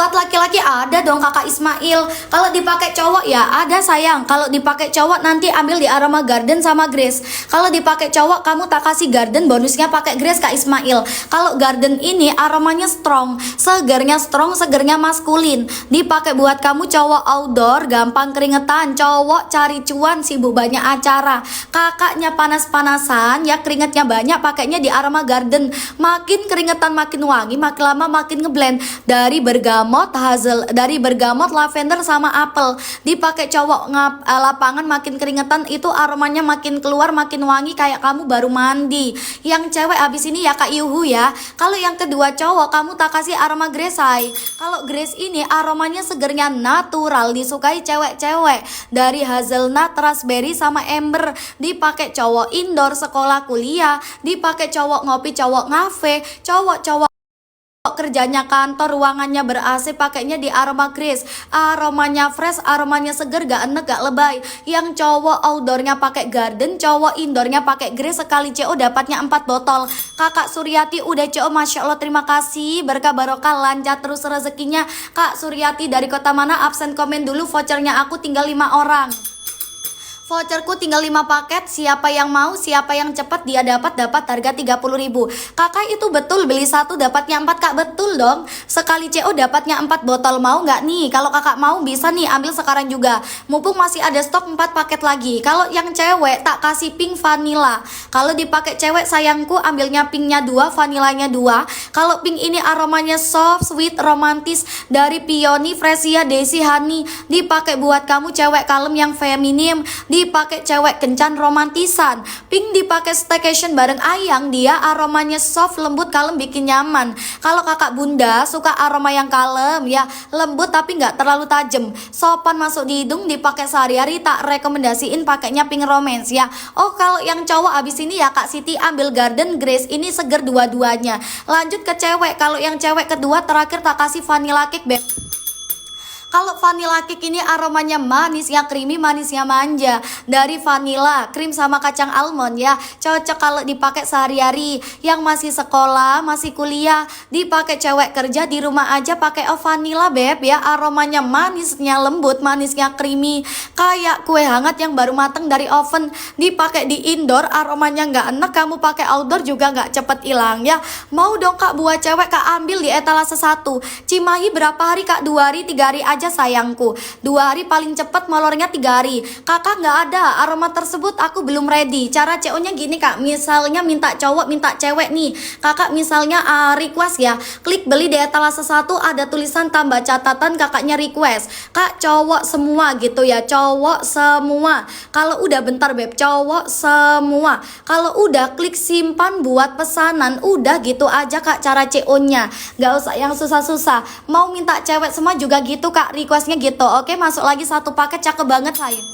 buat laki-laki ada dong Kakak Ismail. Kalau dipakai cowok ya ada sayang. Kalau dipakai cowok nanti ambil di Aroma Garden sama Grace. Kalau dipakai cowok kamu tak kasih Garden, bonusnya pakai Grace Kak Ismail. Kalau Garden ini aromanya strong, segernya maskulin. Dipakai buat kamu cowok outdoor, gampang keringetan, cowok cari cuan, sibuk banyak acara. Kakaknya panas-panasan ya, keringetnya banyak, pakainya di Aroma Garden. Makin keringetan makin wangi, makin lama makin ngeblend. Dari bergamot, lavender sama apel. Dipakai cowok lapangan makin keringetan, itu aromanya makin keluar, makin wangi kayak kamu baru mandi. Yang cewek abis ini ya Kak Yuhu ya. Kalau yang kedua cowok kamu tak kasih aroma Grace. Kalau Grace ini aromanya segernya natural, disukai cewek-cewek. Dari hazelnut, raspberry sama ember. Dipakai cowok indoor, sekolah, kuliah. Dipakai cowok ngopi, cowok ngafe, cowok kerjanya kantor, ruangannya ber-AC, pakainya di Aroma Grace. Aromanya fresh, aromanya seger, gak enek, gak lebay. Yang cowok outdoornya pakai Garden, cowok indoornya pakai Grace. Sekali CO dapatnya 4 botol. Kakak Suryati udah CO, Masya Allah, terima kasih. Berkah barokah, lancar terus rezekinya. Kak Suryati dari kota mana? Absen komen dulu, vouchernya aku tinggal 5 orang. Voucherku tinggal 5 paket. Siapa yang mau, siapa yang cepat dia dapat harga 30.000. Kakak itu betul beli 1 dapatnya 4 Kak, betul dong. Sekali CO dapatnya 4 botol. Mau nggak nih? Kalau kakak mau bisa nih ambil sekarang juga. Mumpung masih ada stok 4 paket lagi. Kalau yang cewek tak kasih pink vanilla. Kalau dipakai cewek sayangku ambilnya pinknya 2, vanilanya 2. Kalau pink ini aromanya soft, sweet, romantis dari Peony, Fresia, Daisy, Honey. Dipakai buat kamu cewek kalem yang feminim. Dipakai cewek kencan romantisan. Pink dipakai staycation bareng ayang, dia aromanya soft, lembut, kalem, bikin nyaman. Kalau kakak bunda suka aroma yang kalem ya, lembut tapi nggak terlalu tajam, sopan masuk di hidung, dipakai sehari-hari, tak rekomendasiin pakainya pink romance ya. Oh kalau yang cowok abis ini ya Kak Siti ambil Garden Grace, ini seger dua-duanya. Lanjut ke cewek. Kalau yang cewek kedua terakhir tak kasih vanilla cake beb. Kalau vanilla cake ini aromanya manisnya creamy, manisnya manja. Dari vanilla, krim sama kacang almond ya. Cocok kalau dipakai sehari-hari. Yang masih sekolah, masih kuliah, dipakai cewek kerja di rumah aja pakai vanilla beb ya. Aromanya manisnya lembut, manisnya creamy, kayak kue hangat yang baru mateng dari oven. Dipakai di indoor, aromanya nggak enak, kamu pakai outdoor juga nggak cepet hilang ya. Mau dong Kak buat cewek, Kak ambil di etalase 1. Cimahi berapa hari Kak? 2 hari, 3 hari aja sayangku. 2 hari paling cepet, molornya 3 hari. Kakak nggak ada aroma tersebut, aku belum ready. Cara CO nya gini Kak, misalnya minta cowok minta cewek nih. Kakak misalnya request ya, klik beli di etalase 1, ada tulisan tambah catatan, kakaknya request Kak cowok semua gitu ya, cowok semua. Kalau udah bentar beb, cowok semua. Kalau udah klik simpan buat pesanan, udah gitu aja Kak cara CO nya, nggak usah yang susah-susah. Mau minta cewek semua juga gitu Kak, requestnya gitu. Oke, masuk lagi 1 paket, cakep banget sayang.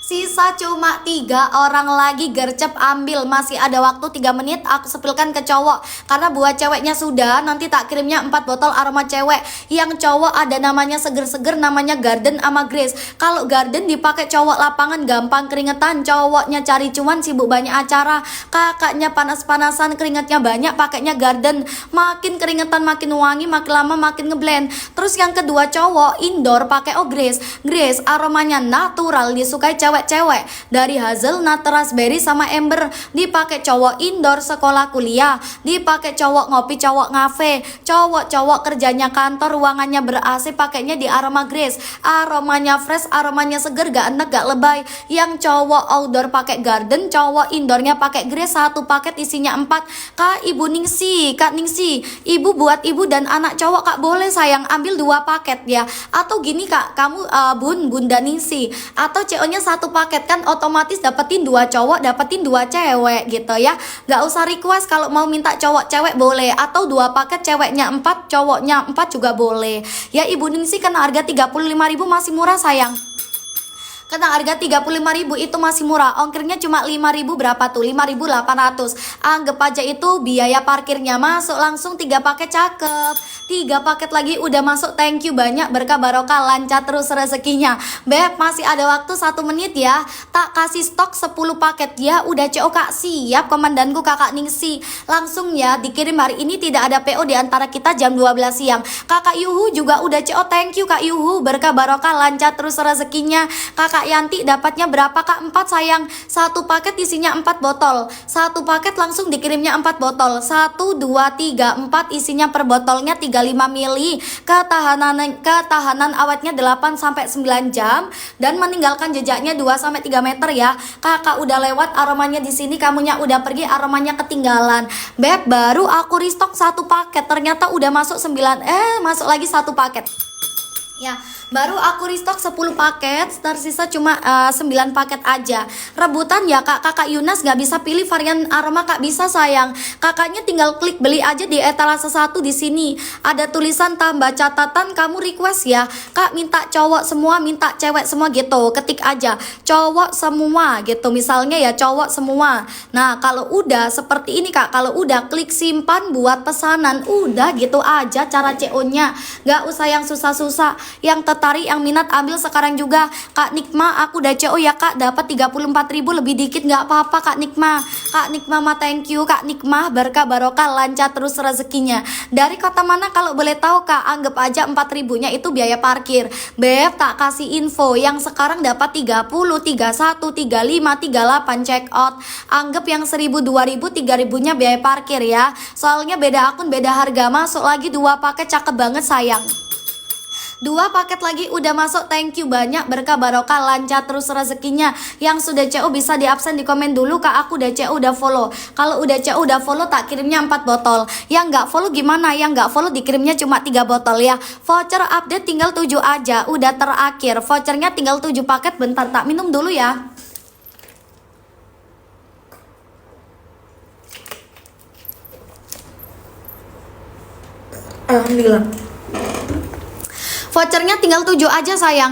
Sisa cuma 3 orang lagi, gercep ambil. Masih ada waktu 3 menit, aku sepilkan ke cowok. Karena buat ceweknya sudah, nanti tak kirimnya 4 botol aroma cewek. Yang cowok ada namanya seger-seger, namanya Garden sama Grace. Kalau Garden dipakai cowok lapangan, gampang keringetan, cowoknya cari cuan, sibuk banyak acara. Kakaknya panas-panasan, keringetnya banyak, pakainya Garden. Makin keringetan makin wangi, makin lama makin ngeblend. Terus yang kedua cowok indoor pakai Grace. Grace aromanya natural, disukai cewek dari hazelnut, raspberry sama ember. Dipakai cowok indoor, sekolah, kuliah. Dipakai cowok ngopi, cowok ngafe, cowok kerjanya kantor, ruangannya ber-AC, pakainya di Aroma Grace. Aromanya fresh, aromanya seger, gak enek, gak lebay. Yang cowok outdoor pakai Garden, cowok indoornya pakai Grace. 1 paket isinya 4. Kak Ibu Ningsi, Kak Ningsi, ibu buat ibu dan anak cowok Kak, boleh sayang ambil 2 paket ya. Atau gini Kak, kamu Bunda Ningsi, atau CO nya 1 paket kan otomatis dapetin 2 cowok, dapetin 2 cewek gitu ya. Gak usah request, kalau mau minta cowok cewek boleh, atau 2 paket ceweknya 4 cowoknya 4 juga boleh ya. Ibu Ningsi kan harga 35.000 masih murah sayang. Kena harga 35.000 itu masih murah. Ongkirnya cuma 5.000 berapa tuh? 5.800. Anggap aja itu biaya parkirnya. Masuk langsung 3 paket, cakep. 3 paket lagi udah masuk. Thank you banyak, berkah barokah, lancar terus rezekinya. Beb, masih ada waktu 1 menit ya. Tak kasih stok 10 paket ya. Udah CO Kak, siap komandanku Kakak Ningsi. Langsung ya dikirim hari ini, tidak ada PO di antara kita jam 12 siang. Kakak Yuhu juga udah CO. Thank you Kak Yuhu, berkah barokah, lancar terus rezekinya. Kakak Yanti dapatnya berapa Kak? 4 sayang. 1 paket isinya 4 botol. 1 paket langsung dikirimnya 4 botol. 1 2 3 4 isinya per botolnya 35 mili. Ketahanan awetnya 8 sampai 9 jam dan meninggalkan jejaknya 2 sampai 3 meter ya. Kakak udah lewat aromanya di sini, kamunya udah pergi, aromanya ketinggalan. Beb, baru aku restock 1 paket. Ternyata udah masuk 9, masuk lagi 1 paket. Ya, baru aku restock 10 paket, tersisa cuma 9 paket aja. Rebutan ya Kak. Kakak Yunas nggak bisa pilih varian aroma Kak, bisa sayang. Kakaknya tinggal klik beli aja di etalase 1 di sini. Ada tulisan tambah catatan, kamu request ya. Kak minta cowok semua, minta cewek semua gitu. Ketik aja cowok semua gitu. Misalnya ya cowok semua. Nah, kalau udah seperti ini Kak, kalau udah klik simpan buat pesanan. Udah gitu aja cara CO-nya. Nggak usah yang susah-susah. Yang tertarik, yang minat ambil sekarang juga. Kak Nikma, aku udah CO ya Kak, dapat 34.000 lebih dikit nggak apa-apa Kak Nikma. Kak Nikma mah thank you Kak Nikma, berkah barokah, lancar terus rezekinya. Dari kota mana kalau boleh tahu Kak? Anggap aja 4.000-nya itu biaya parkir. Beb, tak kasih info yang sekarang dapat 30, 31, 35, 38 check out. Anggap yang 1.000, 2.000, 3.000-nya biaya parkir ya. Soalnya beda akun, beda harga. Masuk lagi 2 paket, cakep banget sayang. 2 paket lagi udah masuk, thank you banyak, berkah barokah, lancar terus rezekinya. Yang sudah CO bisa di absen di komen dulu Kak, aku udah CO udah follow. Kalau udah CO udah follow tak kirimnya 4 botol. Yang nggak follow gimana? Yang nggak follow dikirimnya cuma 3 botol ya. Voucher update tinggal 7 aja, udah terakhir. Vouchernya tinggal 7 paket, bentar tak minum dulu ya. Alhamdulillah. Vouchernya tinggal 7 aja sayang.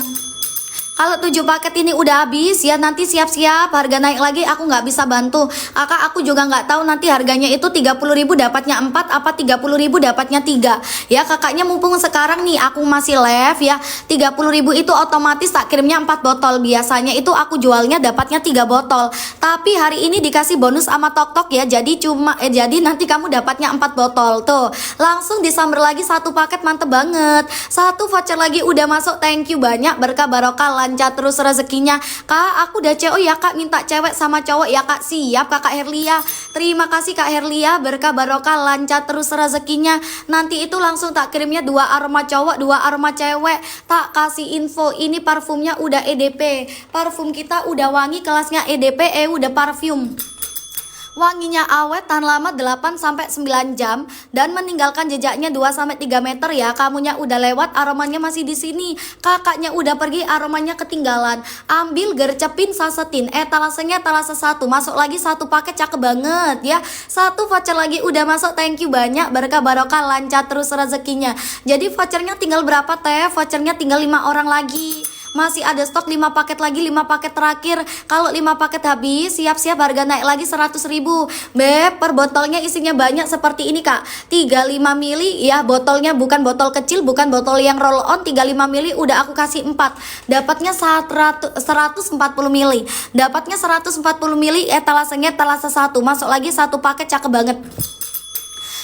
Kalau 7 paket ini udah habis ya, nanti siap-siap harga naik lagi, aku nggak bisa bantu. Aku juga nggak tahu nanti harganya itu 30.000 dapatnya 4 apa 30.000 dapatnya 3. Ya kakaknya mumpung sekarang nih aku masih live ya, 30.000 itu otomatis tak kirimnya 4 botol. Biasanya itu aku jualnya dapatnya 3 botol. Tapi hari ini dikasih bonus sama Tok ya, jadi jadi nanti kamu dapatnya 4 botol. Tuh, langsung disamber lagi 1 paket, mantep banget. 1 voucher lagi udah masuk, thank you banyak, berkah barokah, lancar terus rezekinya. Kak, aku udah CO ya Kak, minta cewek sama cowok ya Kak. Siap Kakak Herlia. Terima kasih Kak Herlia, berkah barokah, lancar terus rezekinya. Nanti itu langsung tak kirimnya 2 aroma cowok, 2 aroma cewek. Tak kasih info, ini parfumnya udah EDP. Parfum kita udah wangi, kelasnya EDP, udah parfum. Wanginya awet, tahan lama 8 sampai 9 jam dan meninggalkan jejaknya 2 sampai 3 meter ya. Kamunya udah lewat, aromanya masih di sini. Kakaknya udah pergi, aromanya ketinggalan. Ambil, gercepin, sasetin. Etalasenya etalase 1. Masuk lagi 1 paket, cakep banget ya. 1 voucher lagi udah masuk, thank you banyak, berkah barokah, lancar terus rezekinya. Jadi vouchernya tinggal berapa teh? Vouchernya tinggal 5 orang lagi. Masih ada stok 5 paket lagi, 5 paket terakhir. Kalau 5 paket habis, siap-siap harga naik lagi 100.000. Beb, per botolnya isinya banyak seperti ini Kak, 35 mili ya. Botolnya bukan botol kecil, bukan botol yang roll on. 35 mili udah aku kasih 4. Dapatnya 140 mili. Dapatnya 140 mili, etalasenya etalase 1. Masuk lagi 1 paket, cakep banget.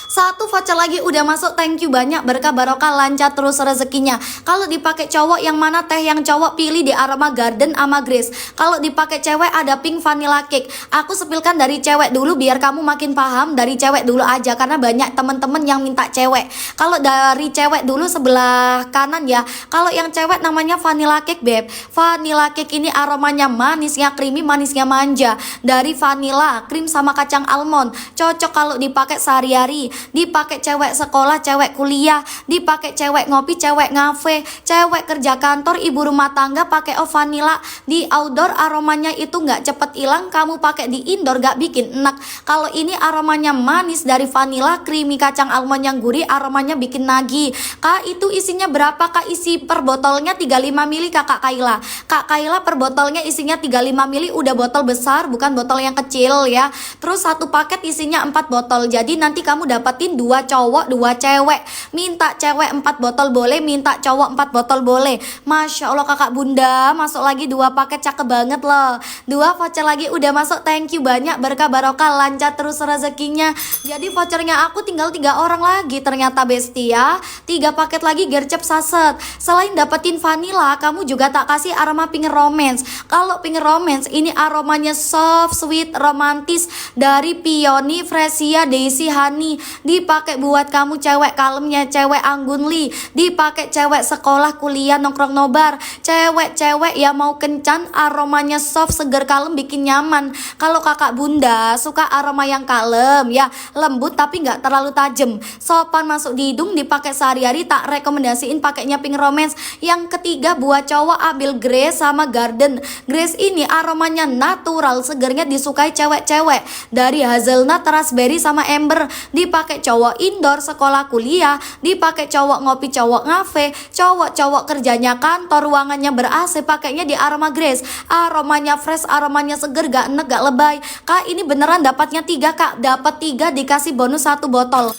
1 voucher lagi udah masuk, thank you banyak, berkah barokah, lancar terus rezekinya. Kalau dipakai cowok yang mana teh? Yang cowok pilih di aroma garden sama grace. Kalau dipakai cewek ada pink vanilla cake. Aku sepilkan dari cewek dulu biar kamu makin paham. Dari cewek dulu aja karena banyak temen-temen yang minta cewek. Kalau dari cewek dulu sebelah kanan ya. Kalau yang cewek namanya vanilla cake beb. Vanilla cake ini aromanya manisnya creamy, manisnya manja. Dari vanilla, krim sama kacang almond. Cocok kalau dipakai sehari-hari. dipakai cewek sekolah, cewek kuliah, dipakai cewek ngopi, cewek ngafe, cewek kerja kantor, ibu rumah tangga pakai vanilla. Di outdoor aromanya itu nggak cepet hilang, kamu pakai di indoor nggak bikin enak. Kalau ini aromanya manis dari vanilla, creamy kacang almond yang gurih, aromanya bikin nagih. Kak, itu isinya berapa Kak? Isi per botolnya 35 ml Kak Kaila. Kak Kaila, per botolnya isinya 35 ml, udah botol besar bukan botol yang kecil ya. Terus satu paket isinya 4 botol. Jadi nanti kamu dapetin 2 cowok 2 cewek. Minta cewek 4 botol boleh, minta cowok 4 botol boleh. Masya Allah kakak bunda, masuk lagi 2 paket, cakep banget loh. 2 voucher lagi udah masuk, thank you banyak, berkah barokah, lancar terus rezekinya. Jadi vouchernya aku tinggal 3 orang lagi ternyata besti ya. 3 paket lagi gercep saset. Selain dapetin vanilla, kamu juga tak kasih aroma pink romance. Kalau pink romance ini aromanya soft, sweet, romantis dari Peony, Fresia, Daisy, Honey. Dipakai buat kamu cewek kalemnya, cewek anggunli, dipakai cewek sekolah, kuliah, nongkrong nobar, cewek-cewek yang mau kencan, aromanya soft, seger, kalem, bikin nyaman. Kalau kakak bunda suka aroma yang kalem ya, lembut tapi nggak terlalu tajam, sopan masuk di hidung, dipakai sehari-hari, tak rekomendasiin pakainya pink romance. Yang ketiga buat cowok ambil Grace sama Garden. Grace ini aromanya natural, segernya disukai cewek-cewek dari hazelnut, raspberry sama amber. Dipakai cowok indoor, sekolah, kuliah, dipakai cowok ngopi, cowok ngafe, cowok-cowok kerjanya kantor, ruangannya ber-AC, pakainya di aroma Grace. Aromanya fresh, aromanya seger, gak enek, gak lebay. Kak, ini beneran dapatnya 3 Kak, dapat 3 dikasih bonus 1 botol.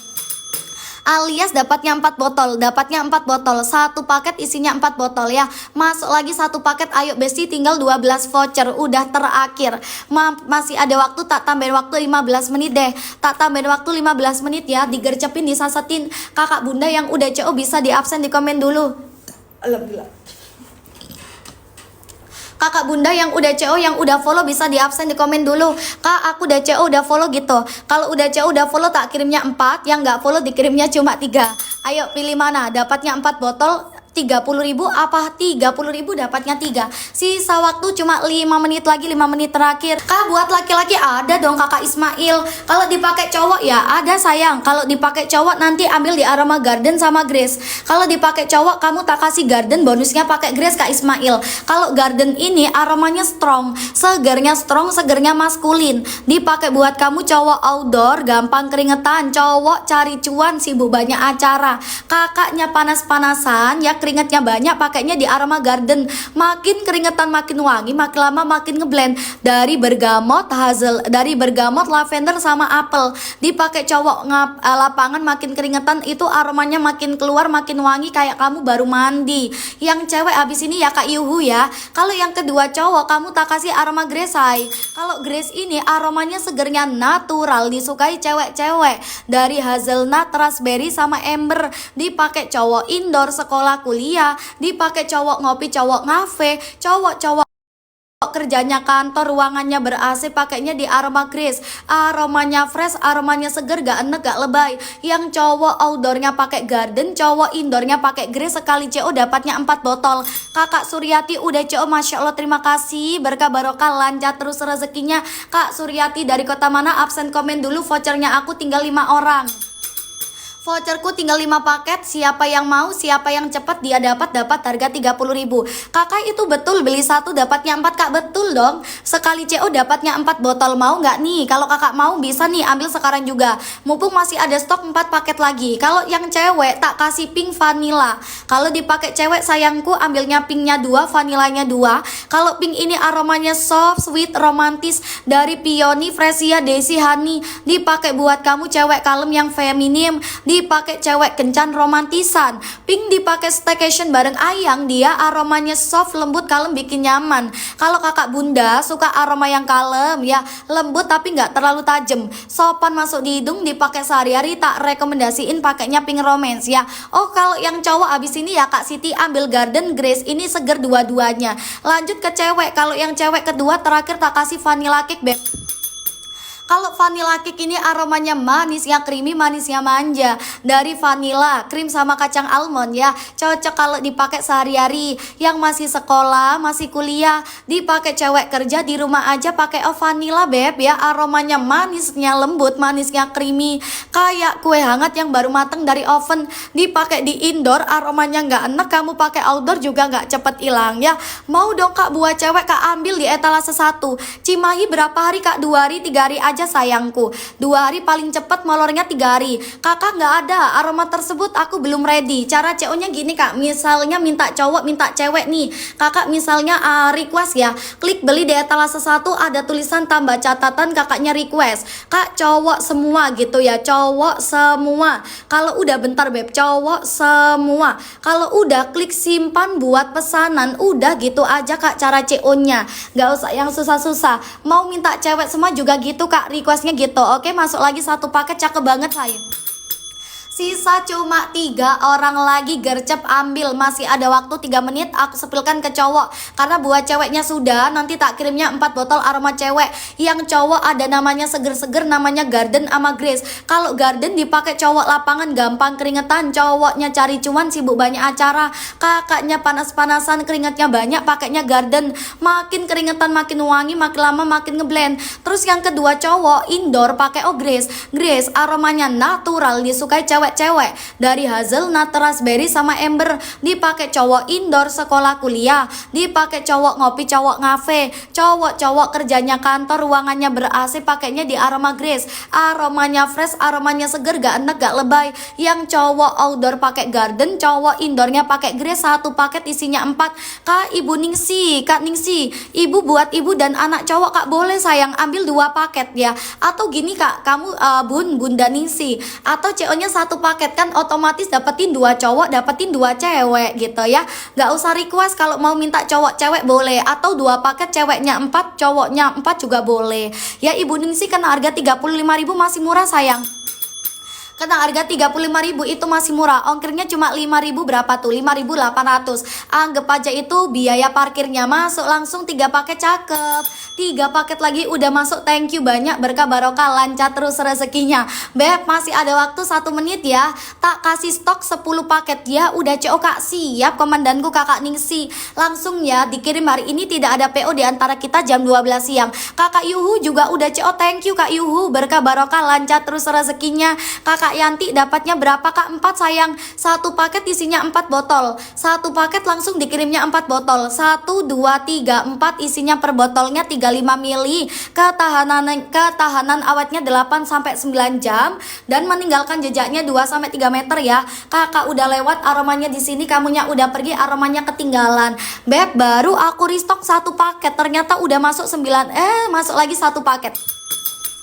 Alias dapatnya 4 botol, dapatnya 4 botol, 1 paket isinya 4 botol ya. Masuk lagi 1 paket, ayo besti, tinggal 12 voucher, udah terakhir. Masih ada waktu, tak tambahin waktu 15 menit deh. Tak tambahin waktu 15 menit ya, digercepin, disasetin. Kakak bunda yang udah CO bisa di absen di komen dulu. Alhamdulillah. Kakak bunda yang udah CO, yang udah follow bisa di absen di komen dulu. Kak, aku udah CO udah follow gitu. Kalau udah CO udah follow tak kirimnya 4, yang nggak follow dikirimnya cuma 3. Ayo pilih mana, dapatnya 4 botol 30.000 apa 30.000 dapatnya 3. Sisa waktu cuma 5 menit lagi, 5 menit terakhir. Kak, buat laki-laki ada dong kakak Ismail. Kalau dipakai cowok ya ada sayang. Kalau dipakai cowok nanti ambil di aroma Garden sama Grace. Kalau dipakai cowok kamu tak kasih Garden, bonusnya pakai Grace Kak Ismail. Kalau Garden ini aromanya strong, segernya maskulin. Dipakai buat kamu cowok outdoor, gampang keringetan, cowok cari cuan, sibuk banyak acara, kakaknya panas-panasan ya, keringetnya banyak, pakainya di aroma Garden. Makin keringetan makin wangi, makin lama makin ngeblend. Dari bergamot, lavender sama apel. Dipakai cowok lapangan makin keringetan, itu aromanya makin keluar, makin wangi kayak kamu baru mandi. Yang cewek abis ini ya Kak Yuhu ya. Kalau yang kedua cowok kamu tak kasih aroma Grace. Kalau Grace ini aromanya segernya natural, disukai cewek-cewek dari hazelnut, raspberry sama amber. Dipakai cowok indoor, sekolah, kuliah, dipakai cowok ngopi, cowok ngafe, cowok-cowok kerjanya kantor, ruangannya ber-AC, pakainya di aroma Grace. Aromanya fresh, aromanya seger, gak enek, gak lebay. Yang cowok outdoornya pakai Garden, cowok indoornya pakai Grace. Sekali CO dapatnya 4 botol. Kakak Suryati udah CO, Masya Allah, terima kasih, berkah barokah, lancar terus rezekinya. Kak Suryati dari kota mana? Absen komen dulu, vouchernya aku tinggal 5 orang. Voucherku tinggal 5 paket, siapa yang mau, siapa yang cepat dia dapat harga 30.000. Kakak itu betul beli 1 dapatnya 4 Kak, betul dong. Sekali CO dapatnya 4 botol, mau nggak nih? Kalau kakak mau bisa nih ambil sekarang juga. Mumpung masih ada stok 4 paket lagi. Kalau yang cewek tak kasih pink vanilla. Kalau dipakai cewek sayangku ambilnya pinknya 2, vanilanya 2. Kalau pink ini aromanya soft, sweet, romantis dari Peony, Fresia, Daisy, Honey. Dipakai buat kamu cewek kalem yang feminim. Dipakai cewek kencan romantisan. Pink dipakai staycation bareng ayang, dia aromanya soft, lembut, kalem, bikin nyaman. Kalau kakak bunda suka aroma yang kalem ya, lembut tapi nggak terlalu tajam, sopan masuk di hidung, dipakai sehari-hari, tak rekomendasiin pakainya pink romance ya. Oh, kalau yang cowok abis ini ya Kak Siti ambil Garden Grace, ini seger dua-duanya. Lanjut ke cewek, kalau yang cewek kedua terakhir tak kasih vanilla cake beb. Kalau vanilla cake ini aromanya manisnya creamy, manisnya manja. Dari vanilla, krim sama kacang almond ya. Cocok kalau dipakai sehari-hari. Yang masih sekolah, masih kuliah, dipakai cewek kerja di rumah aja pakai vanilla beb ya. Aromanya manisnya lembut, manisnya creamy. Kayak kue hangat yang baru mateng dari oven. Dipakai di indoor, aromanya nggak enak. Kamu pakai outdoor juga nggak cepet hilang ya. Mau dong kak buat cewek, kak ambil di etalase 1. Cimahi berapa hari kak? 2 hari, 3 hari aja sayangku. 2 hari paling cepet, molornya 3 hari. Kakak nggak ada aroma tersebut, aku belum ready. Cara CO nya gini kak, misalnya minta cowok minta cewek nih, kakak misalnya request ya, klik beli di etalase 1, ada tulisan tambah catatan, kakaknya request kak cowok semua gitu ya, cowok semua. Kalau udah bentar beb, cowok semua. Kalau udah klik simpan buat pesanan, udah gitu aja kak cara CO nya, nggak usah yang susah-susah. Mau minta cewek semua juga gitu kak, requestnya gitu. Oke, masuk lagi 1 paket, cakep banget sayang. Sisa cuma 3 orang lagi, gercep ambil. Masih ada waktu 3 menit, aku sepilkan ke cowok. Karena buat ceweknya sudah, nanti tak kirimnya 4 botol aroma cewek. Yang cowok ada namanya seger-seger, namanya Garden sama Grace. Kalau Garden dipakai cowok lapangan, gampang keringetan. Cowoknya cari cuan, sibuk banyak acara. Kakaknya panas-panasan, keringetnya banyak, pakainya Garden. Makin keringetan, makin wangi, makin lama makin ngeblend. Terus yang kedua cowok, indoor pakai Grace. Grace aromanya natural, disukai cewek dari hazelnut, raspberry sama ember. Dipakai cowok indoor sekolah kuliah, dipakai cowok ngopi, cowok ngafe, cowok kerjanya kantor, ruangannya ber-AC, pakainya di aroma Grace. Aromanya fresh, aromanya seger, gak enak, gak lebay. Yang cowok outdoor pakai Garden, cowok indoornya pakai Grace. 1 paket isinya 4. Kak Ibu Ningsi, Kak Ningsi, ibu buat ibu dan anak cowok kak, boleh sayang ambil 2 paket ya. Atau gini kak, kamu Bunda Ningsi, atau CO nya 1 paket kan otomatis dapetin 2 cowok, dapetin 2 cewek gitu ya. Gak usah request, kalau mau minta cowok cewek boleh, atau 2 paket ceweknya 4, cowoknya 4 juga boleh ya. Ibu Ningsi kena harga 35.000, masih murah sayang. Kena harga 35.000 itu masih murah. Ongkirnya cuma 5.000, berapa tuh? 5.800. Anggap aja itu biaya parkirnya. Masuk langsung 3 paket, cakep. 3 paket lagi udah masuk. Thank you banyak, berkah barokah, lancar terus rezekinya. Beb, masih ada waktu 1 menit ya. Tak kasih stok 10 paket ya. Udah CO kak, siap komandanku kakak Ningsi. Langsung ya dikirim hari ini, tidak ada PO di antara kita jam 12 siang. Kakak Yuhu juga udah CO, thank you kak Yuhu, berkah barokah, lancar terus rezekinya. Kakak Yanti dapatnya berapa kak? 4 sayang. 1 paket isinya 4 botol. 1 paket langsung dikirimnya 4 botol. 1, 2, 3, 4 isinya per botolnya 35 mili. Ketahanan awetnya 8 sampai 9 jam dan meninggalkan jejaknya 2 sampai 3 meter ya. Kakak udah lewat aromanya di sini, kamunya udah pergi, aromanya ketinggalan. Beb, baru aku restock 1 paket. Ternyata udah masuk 9. Masuk lagi 1 paket.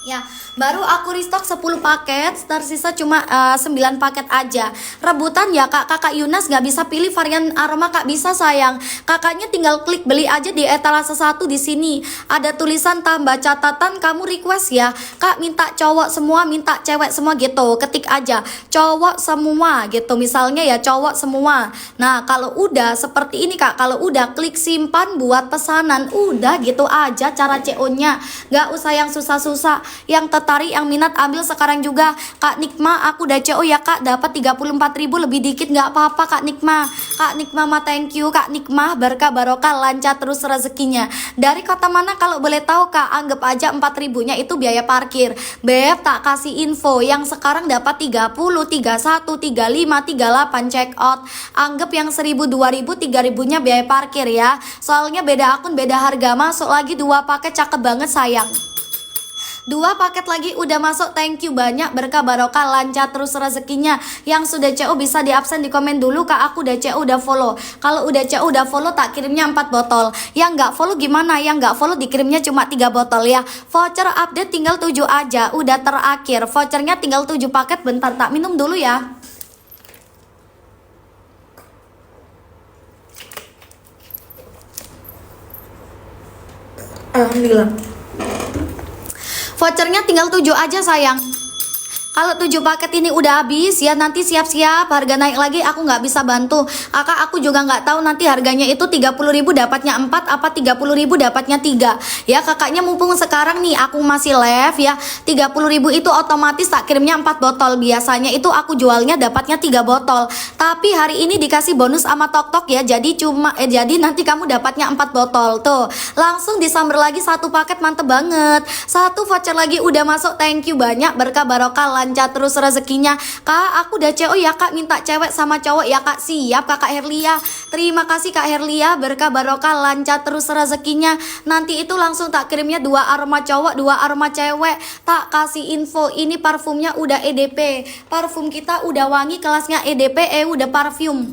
Ya, baru aku restock 10 paket, tersisa cuma 9 paket aja. Rebutan ya kak, kakak Yunas gak bisa pilih varian aroma kak, bisa sayang. Kakaknya tinggal klik beli aja di etalase 1 di sini. Ada tulisan tambah catatan, kamu request ya. Kak minta cowok semua, minta cewek semua gitu. Ketik aja cowok semua gitu. Misalnya ya cowok semua. Nah, kalau udah seperti ini kak, kalau udah klik simpan buat pesanan, udah gitu aja cara CO-nya. Gak usah yang susah-susah. Yang tertarik, yang minat ambil sekarang juga. Kak Nikma, aku udah CO ya kak, dapat 34.000, lebih dikit nggak apa-apa kak Nikma. Kak Nikma mah thank you kak Nikma, berkah barokah, lancar terus rezekinya. Dari kota mana kalau boleh tahu kak? Anggap aja 4.000-nya itu biaya parkir. Beb, tak kasih info yang sekarang dapat 30, 31, 35, 38 check out. Anggap yang 1.000, 2.000, 3.000-nya biaya parkir ya. Soalnya beda akun, beda harga. Masuk lagi 2 paket, cakep banget sayang. 2 paket lagi udah masuk, thank you banyak, berkah barokah, lancar terus rezekinya. Yang sudah CO bisa di absen di komen dulu kak, aku udah CO udah follow. Kalau udah CO udah follow tak kirimnya 4 botol. Yang nggak follow gimana? Yang nggak follow dikirimnya cuma 3 botol ya. Voucher update tinggal 7 aja, udah terakhir. Vouchernya tinggal 7 paket, bentar tak minum dulu ya. Alhamdulillah. Vouchernya tinggal 7 aja sayang. Kalau 7 paket ini udah habis ya, nanti siap-siap harga naik lagi, aku nggak bisa bantu. Kakak, aku juga nggak tahu nanti harganya itu 30.000 dapatnya 4 apa 30.000 dapatnya 3. Ya kakaknya mumpung sekarang nih aku masih live ya, 30.000 itu otomatis tak kirimnya 4 botol. Biasanya itu aku jualnya dapatnya 3 botol. Tapi hari ini dikasih bonus sama Tok ya. Jadi nanti kamu dapatnya 4 botol. Tuh, langsung disamber lagi satu paket, mantep banget. Satu voucher lagi udah masuk, thank you banyak, berkah barokah, lancar terus rezekinya. Kak, aku udah CO ya kak, minta cewek sama cowok ya kak. Siap kakak Herlia, terima kasih kak Herlia, berkah barokah, lancar terus rezekinya. Nanti itu langsung tak kirimnya 2 aroma cowok, 2 aroma cewek. Tak kasih info, ini parfumnya udah EDP, parfum kita udah wangi kelasnya EDP, udah parfum.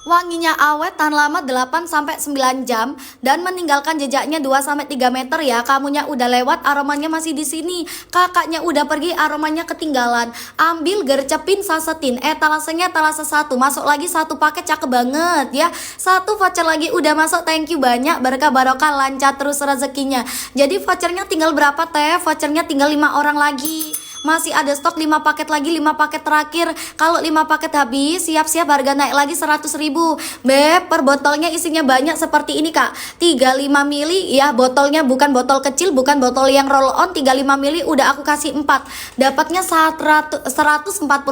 Wanginya awet, tahan lama 8-9 jam dan meninggalkan jejaknya 2-3 meter ya. Kamunya udah lewat, aromanya masih di sini. Kakaknya udah pergi, aromanya ketinggalan. Ambil, gercepin, sasetin. Talasenya talase 1. Masuk lagi satu paket, cakep banget ya. Satu voucher lagi udah masuk, thank you banyak, berkah barokah, lancar terus rezekinya. Jadi vouchernya tinggal berapa teh? Vouchernya tinggal 5 orang lagi. Masih ada stok 5 paket lagi, 5 paket terakhir. Kalau 5 paket habis, siap-siap harga naik lagi 100.000. Beb, per botolnya isinya banyak seperti ini kak, 35 mili ya, botolnya bukan botol kecil, bukan botol yang roll on. 35 mili udah aku kasih 4, dapatnya 140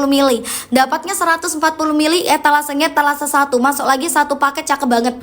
mili. Dapatnya 140 mili, talasenya talase 1. Masuk lagi satu paket, cakep banget.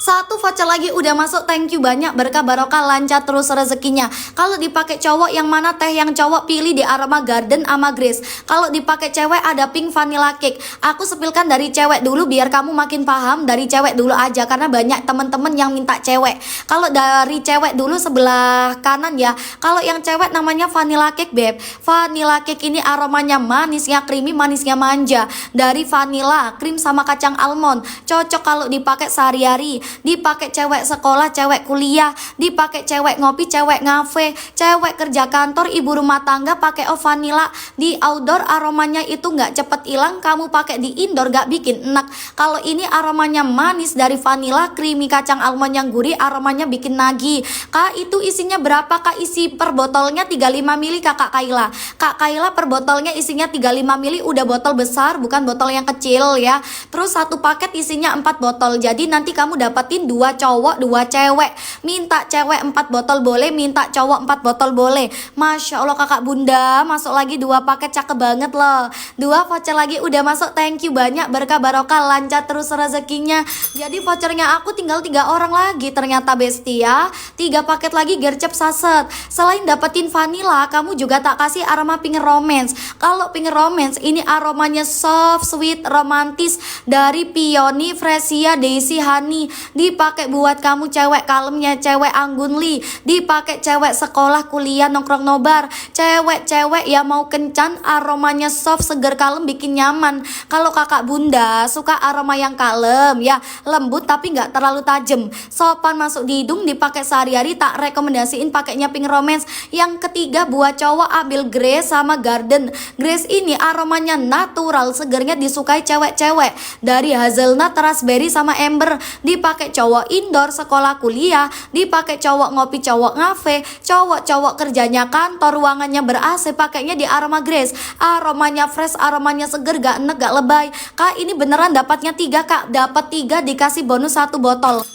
Satu voucher lagi udah masuk, thank you banyak, berkah barokah, lancar terus rezekinya. Kalau dipakai cowok yang mana teh? Yang cowok pilih di aroma garden sama grace. Kalau dipakai cewek ada pink vanilla cake. Aku sepilkan dari cewek dulu biar kamu makin paham, dari cewek dulu aja karena banyak temen-temen yang minta cewek. Kalau dari cewek dulu sebelah kanan ya. Kalau yang cewek namanya vanilla cake beb. Vanilla cake ini aromanya manisnya creamy, manisnya manja. Dari vanilla, krim sama kacang almond. Cocok kalau dipakai sehari-hari. Dipakai cewek sekolah, cewek kuliah, dipakai cewek ngopi, cewek ngafe, cewek kerja kantor, ibu rumah tangga pakai vanilla. Di outdoor aromanya itu nggak cepet hilang, kamu pakai di indoor nggak bikin enak. Kalau ini aromanya manis dari vanilla, creamy, kacang almond yang gurih, aromanya bikin nagih. Kak, itu isinya berapa kak? Isi per botolnya 35 mili kakak Kaila. Kak Kaila per botolnya isinya 35 mili, udah botol besar bukan botol yang kecil ya. Terus satu paket isinya 4 botol. Jadi nanti kamu dapat 2 cowok 2 cewek. Minta cewek 4 botol boleh, minta cowok 4 botol boleh. Masya Allah kakak bunda, masuk lagi 2 paket, cakep banget loh. 2 voucher lagi udah masuk, thank you banyak, berkah barokah, lancar terus rezekinya. Jadi vouchernya aku tinggal 3 orang lagi ternyata besti ya. 3 paket lagi gercep saset. Selain dapetin vanilla, kamu juga tak kasih aroma pink romance. Kalau pink romance ini aromanya soft, sweet, romantis dari Peony, Fresia, Daisy, Honey. Dipakai buat kamu cewek kalemnya, cewek anggunli, dipakai cewek sekolah, kuliah, nongkrong nobar, cewek-cewek yang mau kencan, aromanya soft, seger, kalem, bikin nyaman. Kalau kakak bunda suka aroma yang kalem ya, lembut tapi nggak terlalu tajam, sopan masuk di hidung, dipakai sehari-hari, tak rekomendasiin pakainya pink romance. Yang ketiga buat cowok ambil grace sama garden. Grace ini aromanya natural, segernya disukai cewek-cewek, dari hazelnut, raspberry sama amber. Dipakai cowok indoor, sekolah, kuliah, dipakai cowok ngopi, cowok ngafe, cowok kerjanya kantor, ruangannya ber-AC, pakainya di aroma grace. Aromanya fresh, aromanya seger, gak enek, gak lebay. Kak, ini beneran dapatnya 3 kak, dapat 3 dikasih bonus 1 botol.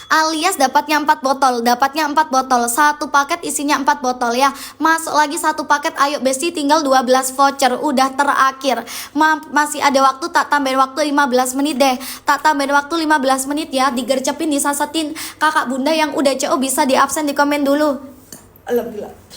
Alias dapatnya 4 botol, dapatnya 4 botol, satu paket isinya 4 botol ya. Masuk lagi satu paket, ayo besti, tinggal 12 voucher, udah terakhir. Masih ada waktu, tak tambahin waktu 15 menit deh. Tak tambahin waktu 15 menit ya, digercepin, disasetin. Kakak bunda yang udah CO bisa di absen di komen dulu. Alhamdulillah.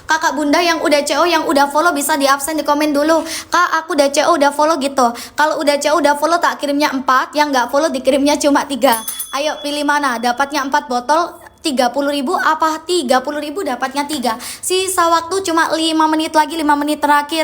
Kakak bunda yang udah CO, yang udah follow bisa di absen di komen dulu. Kak, aku udah CO udah follow gitu. Kalau udah CO udah follow tak kirimnya 4, yang nggak follow dikirimnya cuma 3. Ayo pilih mana, dapatnya 4 botol 30.000 apa 30.000 dapatnya 3. Sisa waktu cuma 5 menit lagi, 5 menit terakhir.